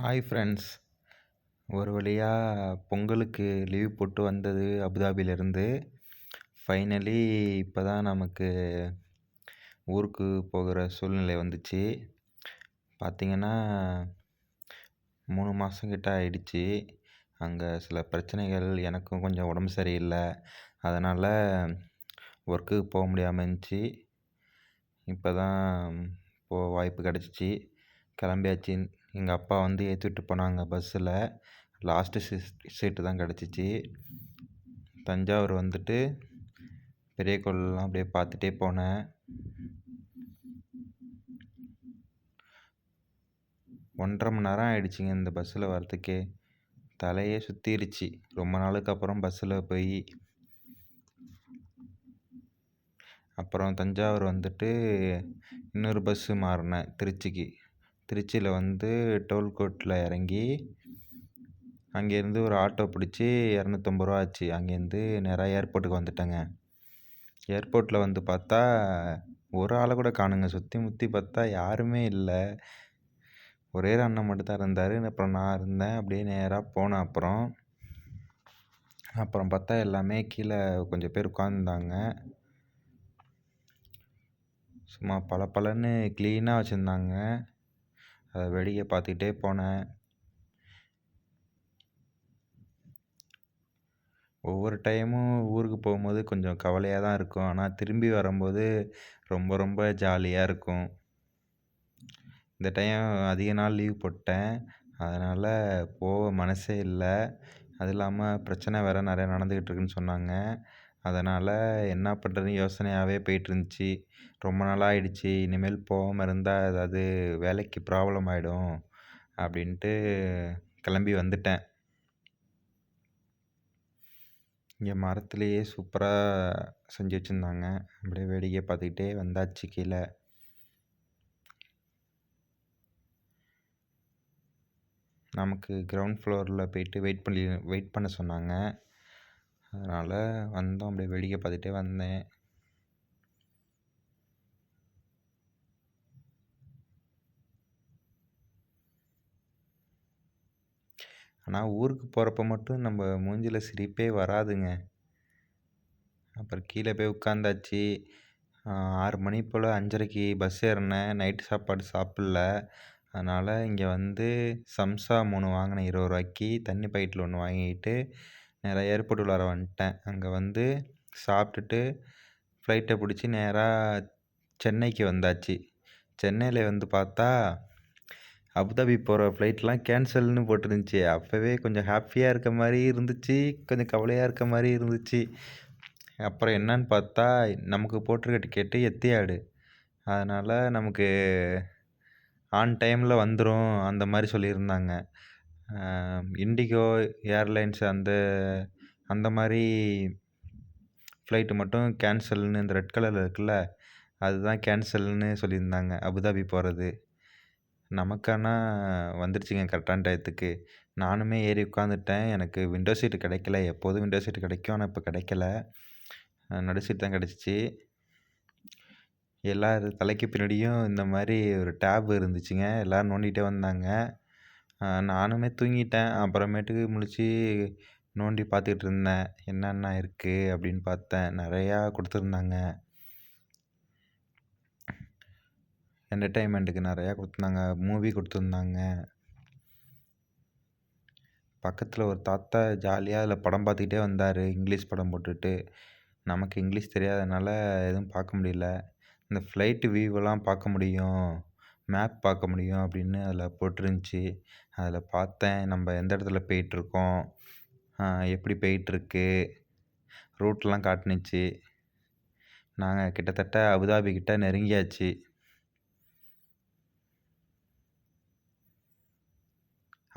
Hi friends. ஒரு வழியாக பொங்கலுக்கு லீவ் போட்டு வந்தது அபுதாபியிலேருந்து. ஃபைனலி இப்போ தான் நமக்கு ஊருக்கு போகிற சூழ்நிலை வந்துச்சு. பார்த்திங்கன்னா 3 மாதம் கிட்ட ஆயிடுச்சு. அங்கே சில பிரச்சனைகள், எனக்கும் கொஞ்சம் உடம்பு சரியில்லை. அதனால் ஒர்க்குக்கு போக முடியாமல் இருந்துச்சு. இப்போ தான் வாய்ப்பு கிடச்சிச்சு. கிளம்பியாச்சு. எங்கள் அப்பா வந்து ஏற்றி விட்டு போனாங்க பஸ்ஸில். லாஸ்ட்டு சீட்டு தான் கிடச்சிச்சு. தஞ்சாவூர் வந்துட்டு பெரிய கோயிலெலாம் அப்படியே பார்த்துட்டே போனேன். 1.5 மணி நேரம் ஆயிடுச்சுங்க இந்த பஸ்ஸில் வரத்துக்கே. தலையே சுற்றிருச்சு ரொம்ப நாளுக்கு அப்புறம் பஸ்ஸில் போய். அப்புறம் தஞ்சாவூர் வந்துட்டு இன்னொரு பஸ்ஸு மாறினேன் திருச்சிக்கு. திருச்சியில் வந்து டோல்கோட்டில் இறங்கி அங்கேருந்து ஒரு ஆட்டோ பிடிச்சி 250 ரூபா ஆச்சு. அங்கேருந்து நேராக ஏர்போர்ட்டுக்கு வந்துட்டேங்க. ஏர்போர்ட்டில் வந்து பார்த்தா ஒரு ஆளை கூட காணுங்க. சுற்றி முற்றி பார்த்தா யாருமே இல்லை. ஒரே ஒரு அண்ணன் மட்டும் தான் இருந்தார். அப்புறம் நான் இருந்தேன். அப்படியே நேராக போனேன். அப்புறம் பார்த்தா எல்லாமே கீழே கொஞ்சம் பேர் உட்காந்துருந்தாங்க. சும்மா பளபளன்னு க்ளீனாக வச்சுருந்தாங்க. அதை வேடிக்கை பார்த்துக்கிட்டே போனேன். ஒவ்வொரு டைமும் ஊருக்கு போகும்போது கொஞ்சம் கவலையாக தான் இருக்கும். ஆனால் திரும்பி வரும்போது ரொம்ப ரொம்ப ஜாலியாக இருக்கும். இந்த டைம் அதிக நாள் லீவ் போட்டேன். அதனால் போக மனசே இல்லை. அது இல்லாமல் பிரச்சனை வேறு நிறையா நடந்துக்கிட்டு இருக்குன்னு சொன்னாங்க. அதனால் என்ன பண்ணுறதுன்னு யோசனையாகவே போயிட்டுருந்துச்சி. ரொம்ப நாளாக ஆயிடுச்சு. இனிமேல் போகாமல் இருந்தால் ஏதாவது வேலைக்கு ப்ராப்ளம் ஆகிடும் அப்படின்ட்டு கிளம்பி வந்துட்டேன். இங்கே மரத்துலேயே சூப்பராக செஞ்சு வச்சுருந்தாங்க. அப்படியே வேடிக்கை பார்த்துக்கிட்டே வந்தாச்சு கீழே. நமக்கு கிரவுண்ட் ஃப்ளோரில் போயிட்டு வெயிட் பண்ண சொன்னாங்க. அதனால் வந்தோம். அப்படியே வேடிக்கை பார்த்துட்டே வந்தேன். ஆனால் ஊருக்கு போகிறப்ப மட்டும் நம்ம மூஞ்சியில் சிரிப்பே வராதுங்க. அப்புறம் கீழே போய் உட்காந்தாச்சு. 6 மணி போல் 5:30க்கு பஸ் ஏறினேன். நைட்டு சாப்பாடு சாப்பிடல. அதனால் இங்கே வந்து சம்சா 3 வாங்கினேன் 20 ரூபாய்க்கு. தண்ணி பாக்கெட்டில் 1 வாங்கிக்கிட்டு நேராக ஏர்போர்ட் உள்ளார வந்துட்டேன். அங்கே வந்து சாப்பிட்டுட்டு ஃப்ளைட்டை பிடிச்சி நேராக சென்னைக்கு வந்தாச்சு. சென்னையில் வந்து பார்த்தா அபுதாபி போகிற ஃப்ளைட்லாம் கேன்சல்னு போட்டிருந்துச்சி. அப்போவே கொஞ்சம் ஹாப்பியாக இருக்க மாதிரி இருந்துச்சு, கொஞ்சம் கவலையாக இருக்க மாதிரி இருந்துச்சு. அப்புறம் என்னன்னு பார்த்தா நமக்கு போட்டிருக்க டிக்கெட்டு எத்தியாடு. அதனால் நமக்கு ஆன் டைமில் வந்துடும் அந்த மாதிரி சொல்லியிருந்தாங்க. இண்டிகோ ஏர்லைன்ஸ் அந்த மாதிரி ஃப்ளைட்டு மட்டும் கேன்சல்னு இந்த ரெட் கலரில் இருக்குல்ல, அதுதான் கேன்சல்னு சொல்லியிருந்தாங்க அபுதாபி போகிறது. நமக்கானா வந்துருச்சுங்க கரெக்டான டயத்துக்கு. நானுமே ஏறி உட்காந்துட்டேன். எனக்கு விண்டோ சீட்டு கிடைக்கல. எப்போதும் விண்டோ சீட்டு கிடைக்கும். ஆனால் இப்போ கிடைக்கல. நடு சீட் தான் கிடச்சிச்சு. எல்லார் தலைக்கு பின்னாடியும் இந்த மாதிரி ஒரு டேப் இருந்துச்சுங்க. எல்லோரும் நோண்டிகிட்டே வந்தாங்க. நானுமே தூங்கிட்டேன். அப்புறமேட்டுக்கு முழிச்சு நோண்டி பார்த்துக்கிட்டு இருந்தேன். என்னென்ன இருக்குது அப்படின்னு பார்த்தேன். நிறையா கொடுத்துருந்தாங்க. என்டர்டெயின்மெண்ட்டுக்கு நிறையா கொடுத்துருந்தாங்க. மூவி கொடுத்துருந்தாங்க. பக்கத்தில் ஒரு தாத்தா ஜாலியாக அதில் படம் பார்த்துக்கிட்டே வந்தார். இங்கிலீஷ் படம் போட்டுட்டு. நமக்கு இங்கிலீஷ் தெரியாதனால எதுவும் பார்க்க முடியல. இந்த ஃப்ளைட்டு வியூவெல்லாம் பார்க்க முடியும், மேப் பார்க்க முடியும் அப்படின்னு அதில் போட்டிருந்துச்சி. அதில் பார்த்தேன். நம்ம எந்த இடத்துல போயிட்டுருக்கோம், எப்படி போயிட்டுருக்கு, ரூட்லாம் காட்டுனுச்சு. நாங்கள் கிட்டத்தட்ட அபுதாபி கிட்ட நெருங்கியாச்சு.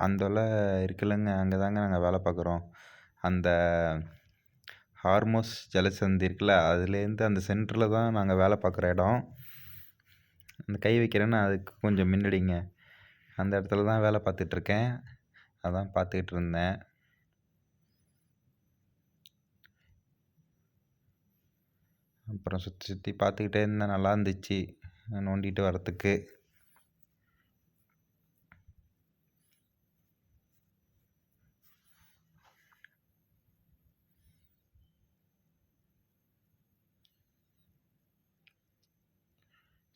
அந்தோல இருக்குல்லங்க, அங்கே தாங்க நாங்கள் வேலை பார்க்குறோம். அந்த ஹார்மோஸ் ஜலசந்தி இருக்குல்ல, அதுலேருந்து அந்த சென்டரில் தான் நாங்கள் வேலை பார்க்குற இடம். அந்த கை வைக்கிறேன்னு அதுக்கு கொஞ்சம் முன்னாடிங்க. அந்த இடத்துல தான் வேலை பார்த்துட்ருக்கேன். அதான் பார்த்துக்கிட்டு இருந்தேன். அப்புறம் சுற்றி சுற்றி பார்த்துக்கிட்டே இருந்தேன். நல்லா இருந்துச்சு நோண்டிகிட்டு வரத்துக்கு.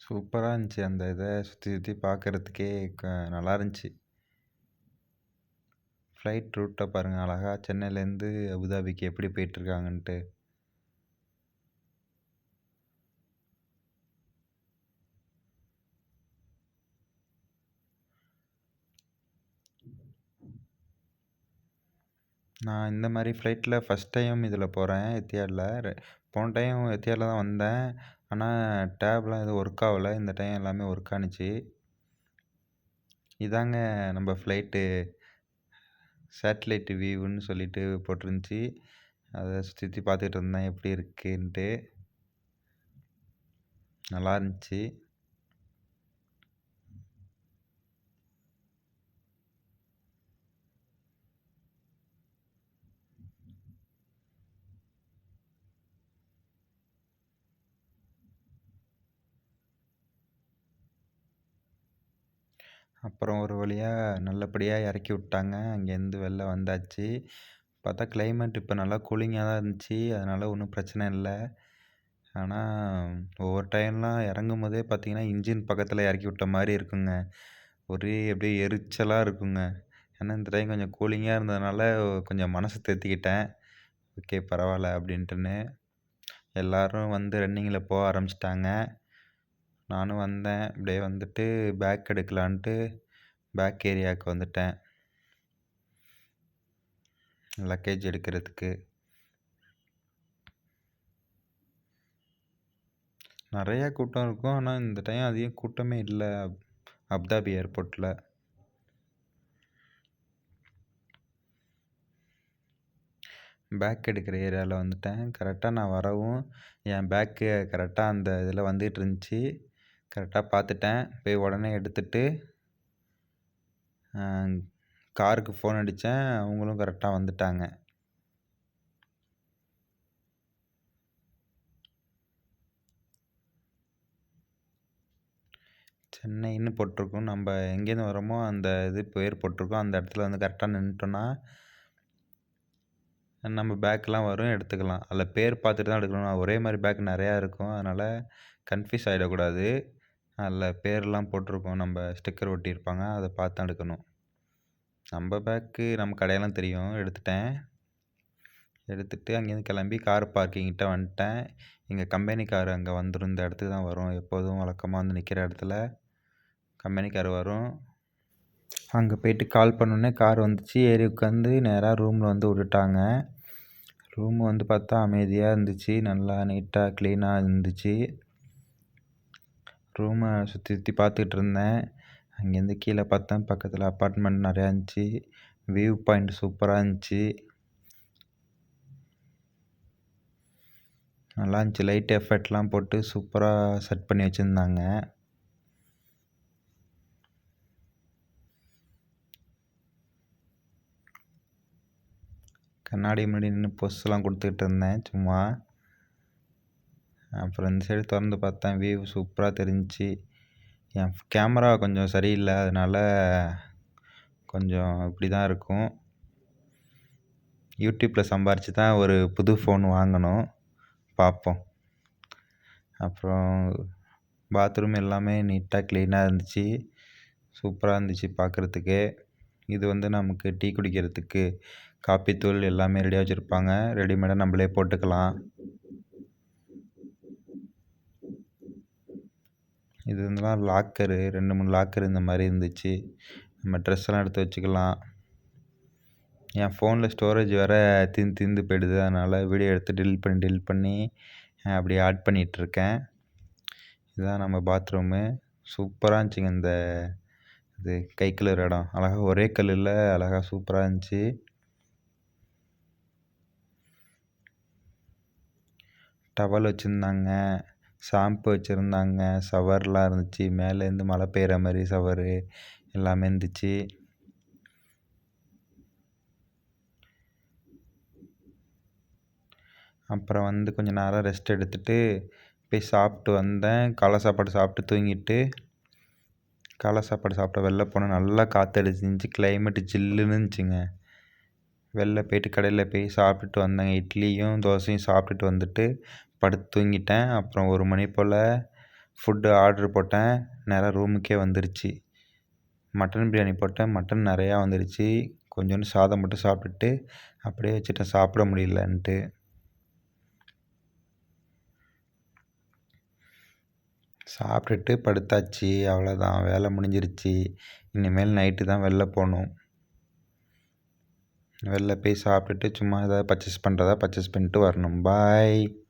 சூப்பரா இருந்துச்சு. அந்த இத சுத்தி சுத்தி பார்க்கறதுக்கே நல்லா இருந்துச்சு. ஃப்ளைட் ரூட்ட பாருங்க அழகா சென்னையிலேருந்து அபுதாபிக்கு எப்படி போயிட்டுருக்காங்கன்ட்டு. நான் இந்த மாரி ஃப்ளைட்டில ஃபர்ஸ்ட் டைம் இதில போறேன் எத்திஹாட்ல. போன டைம் எத்திஹாட்ல தான் வந்தேன். ஆனா டேப்லாம் எதுவும் ஒர்க் ஆவல. இந்த டைம் எல்லாமே ஒர்க் ஆனுச்சு. இதாங்க நம்ம ஃப்ளைட்டு சேட்டலைட் வியூன்னு சொல்லிட்டு போட்டிருந்துச்சு. அத சுத்தி சுத்தி பார்த்துட்டு இருந்தேன் எப்படி இருக்குன்ட்டு. நல்லா இருந்துச்சு. அப்புறம் ஒரு வழியா நல்லபடியா இறக்கி விட்டாங்க. அங்கேருந்து வெளில வந்தாச்சு. பார்த்தா கிளைமேட் இப்போ நல்லா கூலிங்கா தான் இருந்துச்சு. அதனால ஒண்ணும் பிரச்சனை இல்ல. ஆனா ஒவ்வொரு டைம்லாம் இறங்கும்போதே பார்த்தீங்கன்னா, இன்ஜின் பக்கத்தில இறக்கி விட்ட மாரி இருக்குங்க. ஒரே அப்படியே எரிச்சலா இருக்குங்க. ஏன்னா இந்த டைம் கொஞ்சம் கூலிங்கா இருந்ததுனால கொஞ்சம் மனசு தேத்திக்கிட்டேன். ஓகே பரவால்ல அப்படின்ட்டுன்னு. எல்லாரும் வந்து ரன்னிங்கில போக ஆரம்பிச்சுட்டாங்க. நானும் வந்தேன். அப்படியே வந்துட்டு பேக் எடுக்கலான்ட்டு பேக் ஏரியாவுக்கு வந்துட்டேன். லக்கேஜ் எடுக்கிறதுக்கு. நெறையா கூட்டம் இருக்கும். ஆனா இந்த டைம் அதிகம் கூட்டமே இல்ல அபுதாபி ஏர்போர்ட்ல. பேக் எடுக்கிற ஏரியால வந்துட்டேன். கரெக்ட்டா நான் வரவும், என் பேக்கு கரெக்ட்டா அந்த இதில வந்துட்டு இருந்துச்சு. கரெக்ட்டா பார்த்துட்டேன். போய் உடனே எடுத்துட்டு, அ காருக்கு ஃபோன் அடிச்சேன். அவங்களும் கரெக்ட்டா வந்துட்டாங்க. சென்னைன்னு போட்டிருக்கும். நம்ப எங்கேருந்து வரோமோ அந்த இது பேர் போட்டிருக்கும். அந்த இடத்துல வந்து கரெக்ட்டா நின்னுட்டோம்னா, நம்ம பேக்லாம் வரும் எடுத்துக்கலாம். அதில பேர் பார்த்துட்டு தான் எடுக்கணும். ஒரே மாரி பேக் நெறையா இருக்கும். அதனால கன்ஃப்யூஸ் ஆயிடக்கூடாது. அதில பேர்லாம் போட்டிருக்கும். நம்ப ஸ்டிக்கர் ஒட்டியிருப்பாங்க. அத பார்த்து தான் எடுக்கணும். நம்ப பேக்கு நமக்கு அடையாளம் தெரியும். எடுத்துட்டேன். எடுத்துட்டு அங்கேருந்து கிளம்பி கார் பார்க்கிங் கிட்ட வந்துட்டேன். எங்க கம்பெனி கார் அங்க வந்துரும். இந்த இடத்துக்கு தான் வரும். எப்போதும் வழக்கமா வந்து நிக்கிற இடத்துல கம்பெனி கார் வரும். அங்க போயிட்டு கால் பண்ணோனே கார் வந்துச்சு. ஏறி உட்காந்து நேரா ரூம்ல வந்து விட்டுட்டாங்க. ரூம் வந்து பார்த்தா அமைதியா இருந்துச்சு. நல்லா நீட்டா கிளீனா இருந்துச்சு. ரூம சுத்தி சுத்தி பார்த்துட்டு இருந்தேன். அங்கேருந்து கீழ பார்த்தேன். பக்கத்துல அபார்ட்மெண்ட் நெறையா இருந்துச்சு. வியூ பாயிண்ட் சூப்பரா இருந்துச்சு. நல்லா இருந்துச்சு. லைட் எஃபெக்ட்லாம் போட்டு சூப்பரா செட் பண்ணி வச்சிருந்தாங்க. கண்ணாடி முன்னாடி நின்னு போஸ்லாம் குடுத்துட்டு இருந்தேன் சும்மா. அப்புறம் இந்த சைடு தொறந்து பார்த்தேன். வியூ சூப்பரா தெரிஞ்சுச்சு. என் கேமரா கொஞ்சம் சரியில்ல. அதனால கொஞ்சம் இப்படி தான் இருக்கும். யூடியூப்ல சம்பாரிச்சு தான் ஒரு புது ஃபோன் வாங்கணும். பார்ப்போம். அப்புறம் பாத்ரூம் எல்லாமே நீட்டா கிளீனா இருந்துச்சு. சூப்பரா இருந்துச்சு பார்க்கறதுக்கே. இது வந்து நமக்கு டீ குடிக்கிறதுக்கு காப்பி தூள் எல்லாமே ரெடியா வச்சிருப்பாங்க. ரெடிமேடா நம்மளே போட்டுக்கலாம். இது வந்துலாம் லாக்கரு 2, 3 லாக்கர் இந்த மாரி இருந்துச்சு. நம்ம ட்ரெஸ்லாம் எடுத்து வச்சுக்கலாம். என் ஃபோன்ல ஸ்டோரேஜ் வேற தீந்து தீந்து போயிடுது. அதனால வீடியோ எடுத்து டெலீட் பண்ணி அப்படியே ஆட் பண்ணிட்டுருக்கேன். இதுதான் நம்ம பாத்ரூமு. சூப்பரா இருந்துச்சுங்க இந்த இது கை கழுவுற இடம். அழகா ஒரே கல்லுல அழகா சூப்பரா இருந்துச்சு. டவல் வச்சிருந்தாங்க. ஷாம்பு வச்சிருந்தாங்க. ஷவர்லாம் இருந்துச்சு. மேலேருந்து மழை பெய்ற மாரி ஷவரு எல்லாமே இருந்துச்சு. அப்புறம் வந்து கொஞ்ச நேரம் ரெஸ்ட் எடுத்துட்டு, போய் சாப்பிட்டு வந்தேன். காலை சாப்பாடு சாப்பிட்டு தூங்கிட்டு, காலை சாப்பாடு சாப்பிட வெளில போனேன். நல்லா காத்தடிச்சுச்சு. கிளைமேட் ஜில்லுன்னு இருந்துச்சுங்க. வெளில போயிட்டு கடையில போய் சாப்பிட்டுட்டு வந்தேங்க. இட்லியும், தோசையும் சாப்பிட்டுட்டு வந்துட்டு படுத்து தூங்கிட்டேன். அப்புறம் 1 மணி போல ஃபுட்டு ஆர்ட்ரு போட்டேன், நேரா ரூமுக்கே வந்துருச்சு. மட்டன் பிரியாணி போட்டேன், மட்டன் நிறையா வந்துருச்சு. கொஞ்சோண்டு சாதம் மட்டும் சாப்பிட்டுட்டு அப்படியே வச்சுட்டேன் சாப்பிட முடியலன்ட்டு. சாப்பிட்டுட்டு படுத்தாச்சு. அவ்வளோதான் வேலை முடிஞ்சிருச்சு. இனிமேல் நைட்டு தான் வெளில போகணும். வெளில போய் சாப்பிட்டுட்டு சும்மா ஏதாவது பர்ச்சேஸ் பண்ணுறதா பர்ச்சேஸ் பண்ணிட்டு வரணும். பாய்.